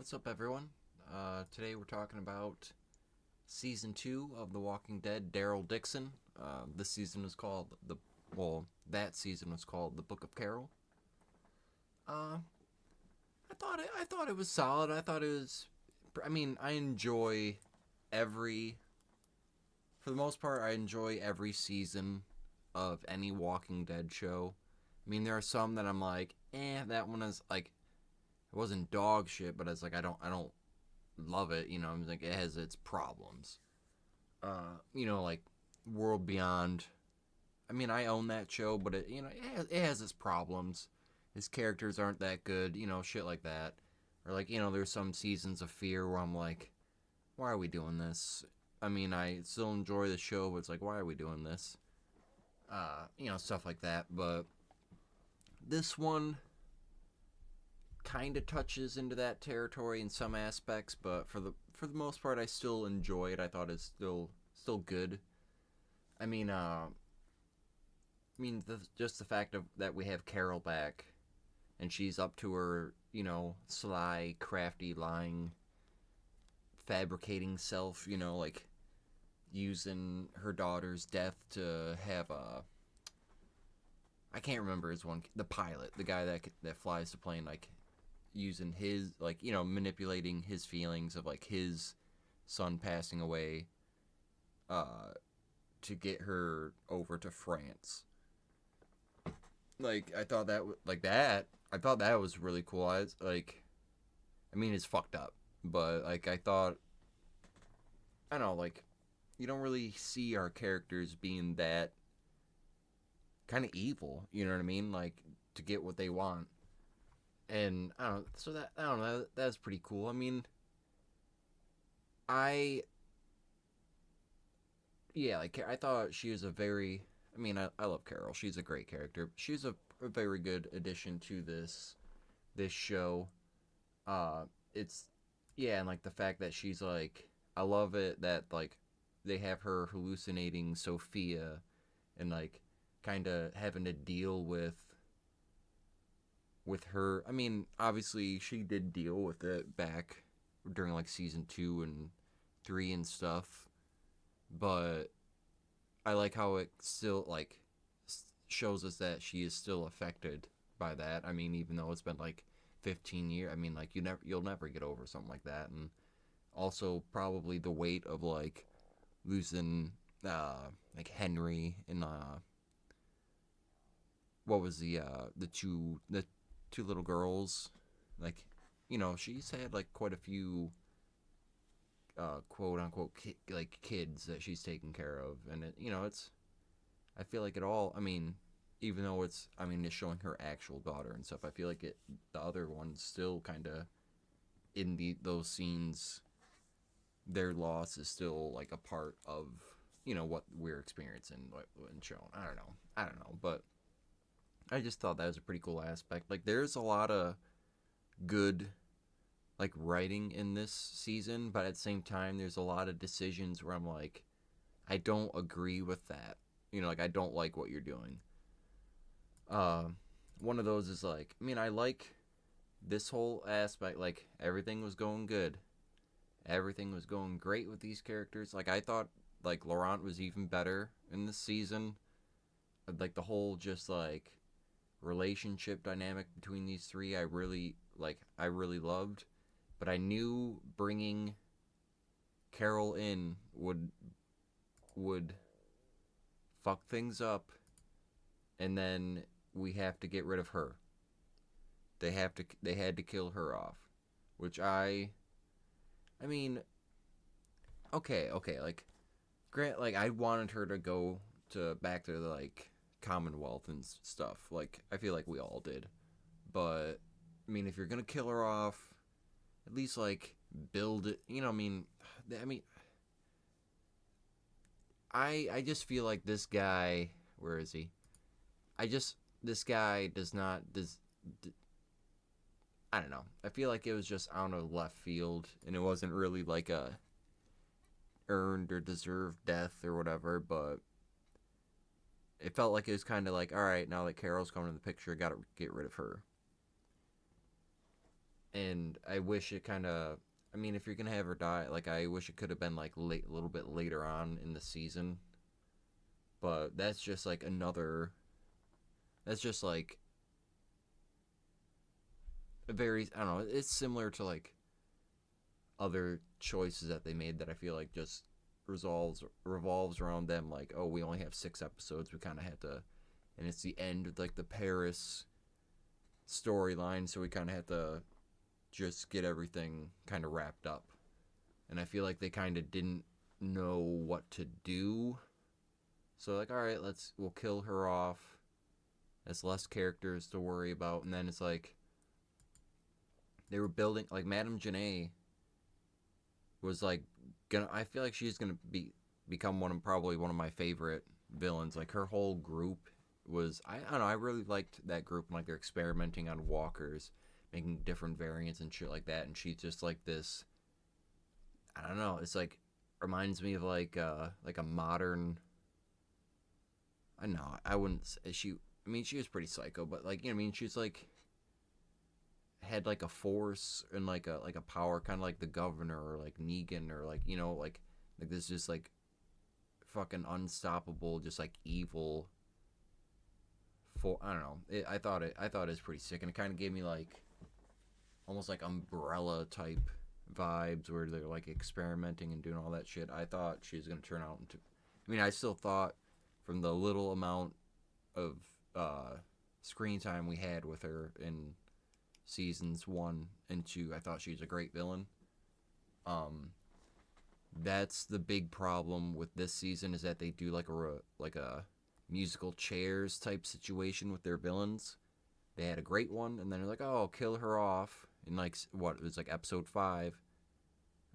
What's up, everyone? Today we're talking about season 2 of The Walking Dead, Daryl Dixon. This season was called that season was called The Book of Carol. Uh, I thought it was solid. I enjoy every, for the most part, I enjoy every season of any Walking Dead show. I mean, there are some that I'm like, that one is like, it wasn't dog shit, but it's like I don't love it. I'm like, it has its problems. Like World Beyond. I mean, I own that show, but it has its problems. His characters aren't that good. Shit like that. Or like, there's some seasons of Fear where I'm like, why are we doing this? I mean, I still enjoy the show, but it's like, why are we doing this? Stuff like that. But this one kind of touches into that territory in some aspects, but for the most part, I still enjoy it. I thought it's still good. I mean, just the fact of that we have Carol back, and she's up to her, sly, crafty, lying, fabricating self. Like using her daughter's death to have a. I can't remember his one. The pilot, the guy that flies the plane, like using his, like, manipulating his feelings of like his son passing away, uh, to get her over to France. Like, I thought that like that. I thought that was really cool. I mean, it's fucked up, but like, I don't know, like, you don't really see our characters being that kind of evil. You know what I mean? Like, to get what they want, and I don't know. So that I don't know. That's pretty cool. I mean, I yeah, like I thought she was a very. I mean, I love Carol. She's a great character. She's a very good addition to this show. Uh, it's yeah, and like the fact that she's like, I love it that like they have her hallucinating Sophia, and like kind of having to deal with her. I mean, obviously she did deal with it back during like season 2 and 3 and stuff, but I like how it still like shows us that she is still affected by that. I mean, even though it's been like 15 years, I mean, like you'll never get over something like that. And also probably the weight of like losing like Henry and what was the two little girls, like, she's had like quite a few quote unquote like kids that she's taken care of, and it's, I feel like it all. I mean, even though it's showing her actual daughter and stuff. I feel like the other ones still kind of in those scenes. Their loss is still like a part of what we're experiencing and shown. I don't know, but I just thought that was a pretty cool aspect. Like, there's a lot of good like writing in this season, but at the same time, there's a lot of decisions where I'm like, I don't agree with that. Like, I don't like what you're doing. Uh, One of those is like, I mean, I like this whole aspect. Like, everything was going good. Everything was going great with these characters. Like, I thought like Laurent was even better in this season. Like the whole just like relationship dynamic between these three, I really loved. But I knew bringing Carol in would fuck things up, and then we have to get rid of her. They had to kill her off, which I mean, okay, like, grant, like, I wanted her to go to back to the like Commonwealth and stuff. Like, I feel like we all did. But I mean, if you're gonna kill her off, at least like build it. I mean, I just feel like this guy. Where is he? I just This guy does not does. I don't know. I feel like it was just out of left field, and it wasn't really like a earned or deserved death or whatever. But it felt like it was kind of like, all right, now that Carol's coming in the picture, got to get rid of her. And I wish it kind of. I mean, if you're gonna have her die, like I wish it could have been like late, a little bit later on in the season. But that's just like another. That's just like a very. I don't know. It's similar to like other choices that they made that I feel like just revolves around them. Like, oh, we only have 6 episodes. We kind of had to, and it's the end of like the Paris storyline, so we kind of had to just get everything kind of wrapped up. And I feel like they kind of didn't know what to do. So like, all right, we'll kill her off. That's less characters to worry about. And then it's like they were building like Madame Janae was like gonna. I feel like she's gonna become probably one of my favorite villains. Like her whole group was. I don't know. I really liked that group and like they're experimenting on walkers, making different variants and shit like that. And she's just like this. I don't know. It's like reminds me of like a modern. I know. I wouldn't. She. I mean, she was pretty psycho, but like you know, I mean, she's like had like a force and like a power, kind of like the governor or like Negan or like you know like this just like fucking unstoppable, just like evil. For I don't know. I thought it was pretty sick, and it kind of gave me like almost like Umbrella type vibes where they're like experimenting and doing all that shit. I thought she was gonna turn out into. I mean, I still thought from the little amount of screen time we had with her in seasons 1 and 2, I thought she was a great villain. Um, that's the big problem with this season is that they do like a musical chairs type situation with their villains. They had a great one, and then they're like, "Oh, I'll kill her off." In like what it was like episode 5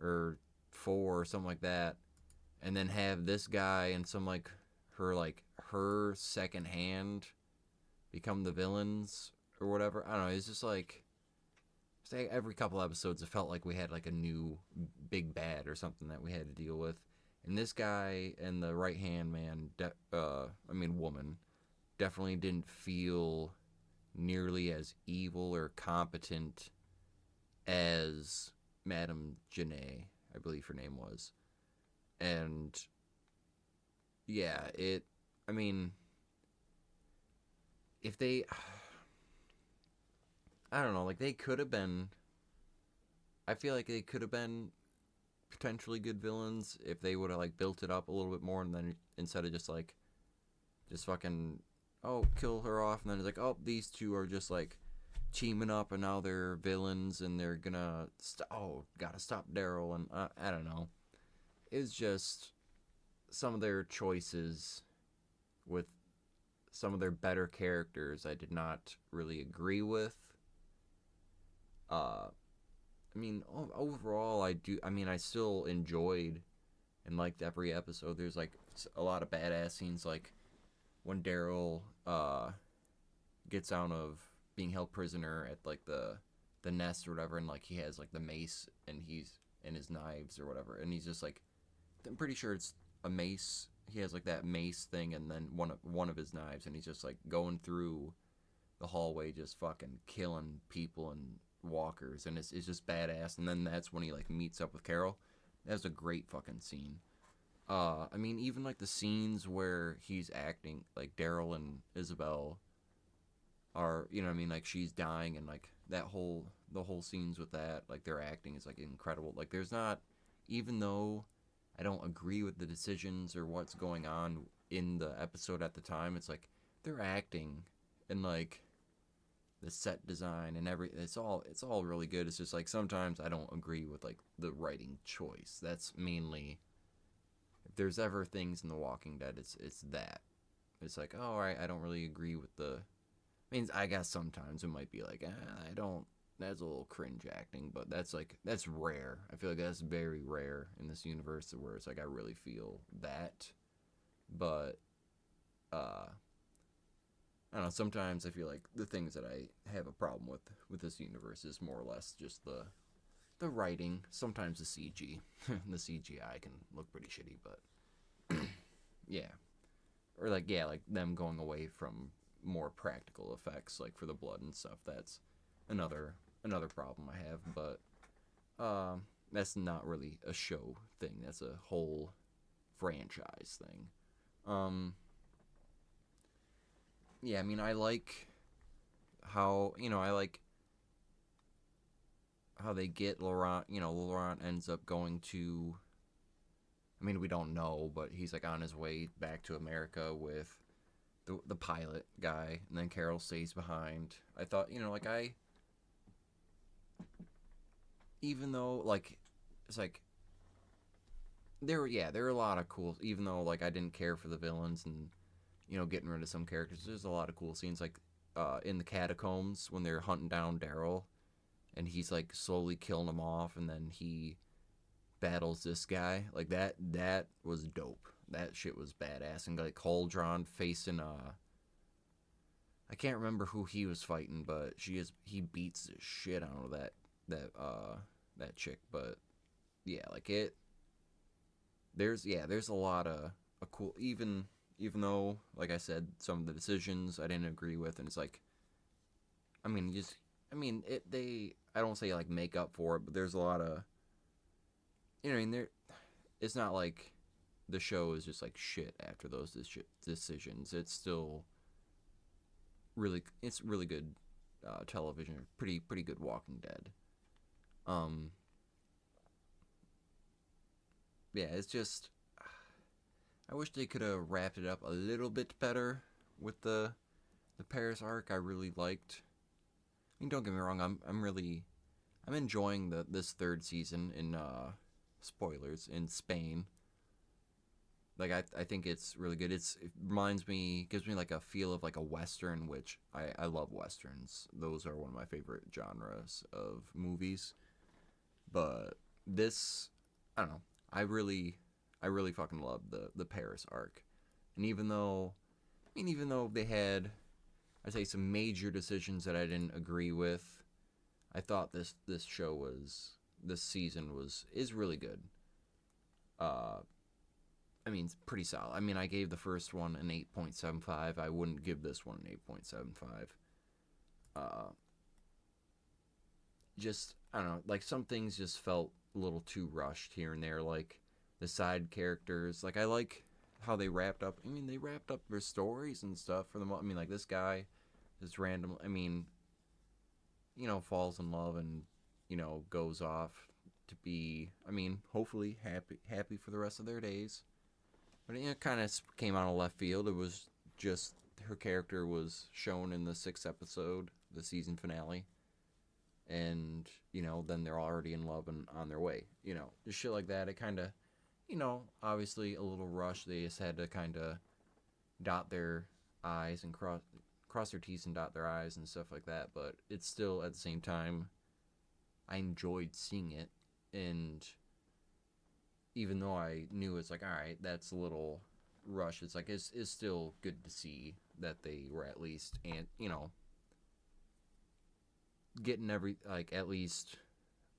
or 4 or something like that, and then have this guy and some like her second hand become the villains or whatever. I don't know. It's just like say every couple episodes, it felt like we had like a new big bad or something that we had to deal with. And this guy and the right hand man, I mean woman, definitely didn't feel nearly as evil or competent as Madame Janae, I believe her name was. And yeah, it. I mean, if they, I don't know, like they could have been. I feel like they could have been potentially good villains if they would have like built it up a little bit more, and then instead of just fucking kill her off, and then it's like these two are just like teaming up, and now they're villains, and they're gonna gotta stop Daryl, and I don't know. It's just some of their choices with some of their better characters I did not really agree with. I mean, overall, I do. I mean, I still enjoyed and liked every episode. There's like a lot of badass scenes, like when Daryl gets out of being held prisoner at like the nest or whatever, and like he has like the mace and he's and his knives or whatever, and he's just like, I'm pretty sure it's a mace. He has like that mace thing, and then one of his knives, and he's just like going through the hallway, just fucking killing people and walkers, and it's just badass. And then that's when he like meets up with Carol. That's a great fucking scene. I mean, even like the scenes where he's acting, like Daryl and Isabel are, you know what I mean, like she's dying, and like the whole scenes with that, like their acting is like incredible. Like there's not, even though I don't agree with the decisions or what's going on in the episode at the time, it's like they're acting and like the set design and it's all really good. It's just like sometimes I don't agree with like the writing choice. That's mainly, if there's ever things in The Walking Dead, it's that. It's like, oh, I don't really agree with the. I mean, I guess sometimes it might be like, I don't. That's a little cringe acting, but that's rare. I feel like that's very rare in this universe where it's like I really feel that. But I don't know. Sometimes I feel like the things that I have a problem with this universe is more or less just the writing. Sometimes the CG, the CGI can look pretty shitty, but yeah, or like yeah, like them going away from more practical effects, like for the blood and stuff. That's another another problem I have, but that's not really a show thing. That's a whole franchise thing. Um, yeah, I mean, I like how I like how they get Laurent. Laurent ends up going to. I mean, we don't know, but he's like on his way back to America with the pilot guy, and then Carol stays behind. I thought, like even though like it's like there are a lot of cool. Even though like I didn't care for the villains and getting rid of some characters, there's a lot of cool scenes like in the catacombs when they're hunting down Daryl, and he's like slowly killing them off, and then he battles this guy. Like that was dope. That shit was badass. And like Cauldron facing I can't remember who he was fighting, but he beats the shit out of that chick. But yeah, like there's a lot of a cool, even though like I said, some of the decisions I didn't agree with, and it's like I mean just I mean it they I don't say like make up for it, but there's a lot of I mean there it's not like the show is just like shit after those decisions. It's really good television. Pretty good Walking Dead. Um, yeah, it's just I wish they could have wrapped it up a little bit better with the Paris arc. I really liked. I mean, don't get me wrong. I'm enjoying this third season in spoilers in Spain. Like I think it's really good. It reminds me, gives me like a feel of like a western, which I love westerns. Those are one of my favorite genres of movies. But this, I don't know. I really I really fucking love the Paris arc. And even though they had I'd say some major decisions that I didn't agree with, I thought this season is really good. Uh, I mean, it's pretty solid. I mean, I gave the first one an 8.75. I wouldn't give this one an 8.75. Uh, just, I don't know, like some things just felt a little too rushed here and there. Like the side characters, like I like how they wrapped up. I mean, they wrapped up their stories and stuff for them. I mean, like this guy, this random, I mean, falls in love and, goes off to be, I mean, hopefully happy for the rest of their days. But it kind of came out of left field. It was just her character was shown in the sixth episode, the season finale, and then they're already in love and on their way. Just shit like that. It kind of, obviously a little rushed. They just had to kind of dot their I's and cross their T's and dot their I's and stuff like that. But it's still at the same time, I enjoyed seeing it, and even though I knew it's like, all right, that's a little rush. It's like it's still good to see that they were at least and getting every like at least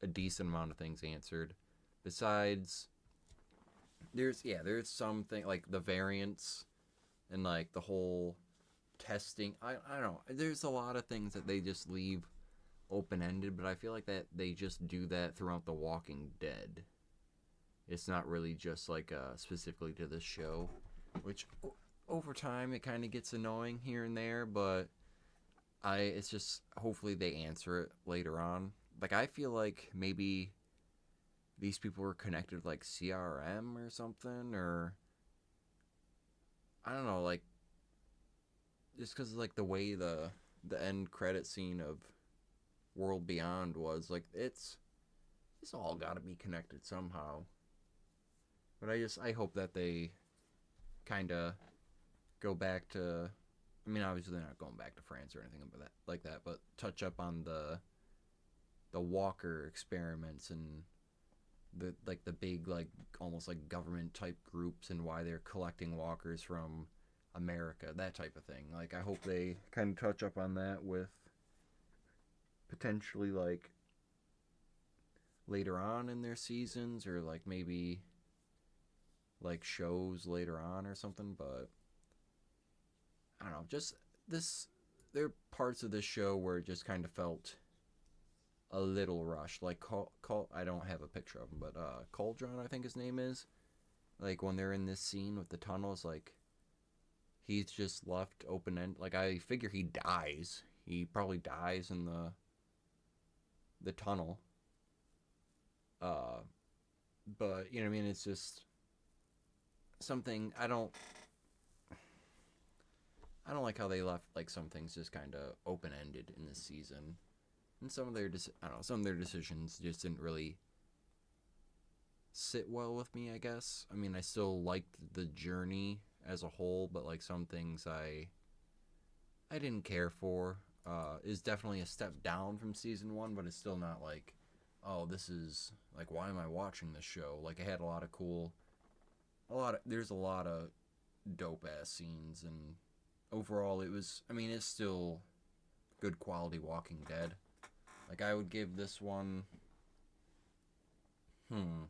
a decent amount of things answered. Besides, there's something like the variants and like the whole testing. I don't know. There's a lot of things that they just leave open ended, but I feel like that they just do that throughout The Walking Dead. It's not really just like specifically to this show, which over time it kind of gets annoying here and there, but it's just hopefully they answer it later on. Like I feel like maybe these people were connected like CRM or something, or I don't know, like just because like the way the end credit scene of World Beyond was like it's all got to be connected somehow. But I hope that they kind of go back to. I mean, obviously they're not going back to France or anything like that, but touch up on the Walker experiments and the big like almost like government type groups and why they're collecting walkers from America, that type of thing. Like I hope they kind of touch up on that with potentially like later on in their seasons or like maybe like shows later on or something, but I don't know, just this there are parts of this show where it just kind of felt a little rushed. Like I don't have a picture of him, but Cauldron, I think his name is. Like when they're in this scene with the tunnels, like he's just left open end. Like I figure he dies. He probably dies in the tunnel. Uh, but you know what I mean. It's just something I don't like how they left like some things just kind of open ended in this season, and some of their I don't know, some of their decisions just didn't really sit well with me. I guess. I mean, I still liked the journey as a whole, but like some things I didn't care for. Is definitely a step down from season one, but it's still not like, oh, this is like, why am I watching this show? Like, it had there's a lot of dope ass scenes, and overall, it was, I mean, it's still good quality Walking Dead. Like, I would give this one, hmm,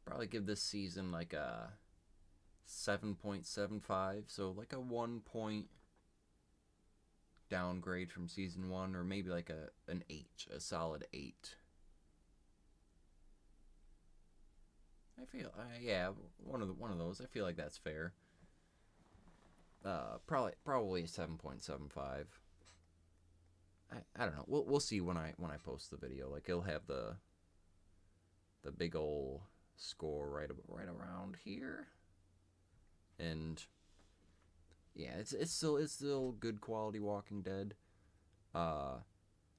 probably give this season like a 7.75, so like a 1 point downgrade from season one, or maybe like an 8, a solid 8. I feel, yeah, one of those. I feel like that's fair. Probably 7.75. I don't know. We'll see when I post the video. Like it'll have the big old score right around here, and yeah, it's still good quality Walking Dead.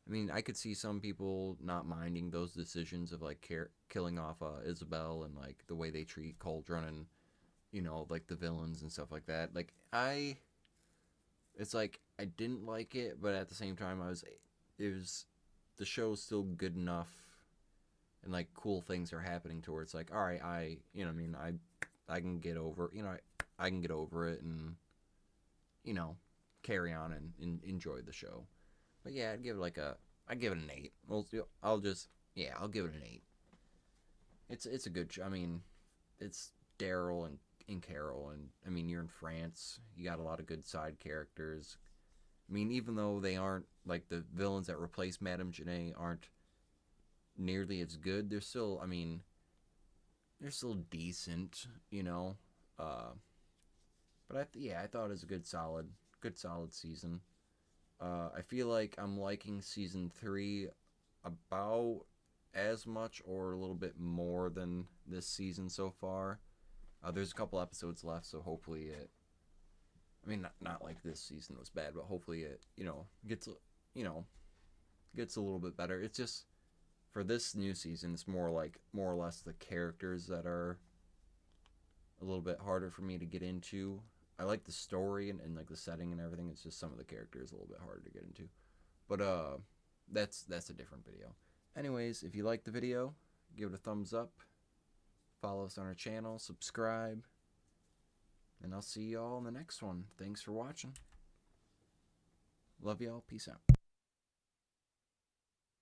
I mean, I could see some people not minding those decisions of like killing off Isabel and like the way they treat Cauldron and like the villains and stuff like that. Like it's like I didn't like it, but at the same time, it was the show's still good enough, and like cool things are happening to where it's like, all right, what I mean, I can get over, I can get over it and you know carry on and enjoy the show. But yeah, I'd give it an 8. Well, I'll give it an 8. It's a good show. I mean, it's Daryl and Carol, and I mean you're in France. You got a lot of good side characters. I mean, even though they aren't like the villains that replace Madame Janae aren't nearly as good, they're still. I mean, they're still decent. Uh, but I thought it was a good solid season. I feel like I'm liking season 3 about as much or a little bit more than this season so far. There's a couple episodes left, so hopefully it. I mean, not like this season was bad, but hopefully it gets you know gets a little bit better. It's just for this new season, it's more or less the characters that are a little bit harder for me to get into. I like the story and like the setting and everything. It's just some of the characters a little bit harder to get into. But that's a different video. Anyways, if you like the video, give it a thumbs up. Follow us on our channel, subscribe, and I'll see y'all in the next one. Thanks for watching. Love y'all. Peace out.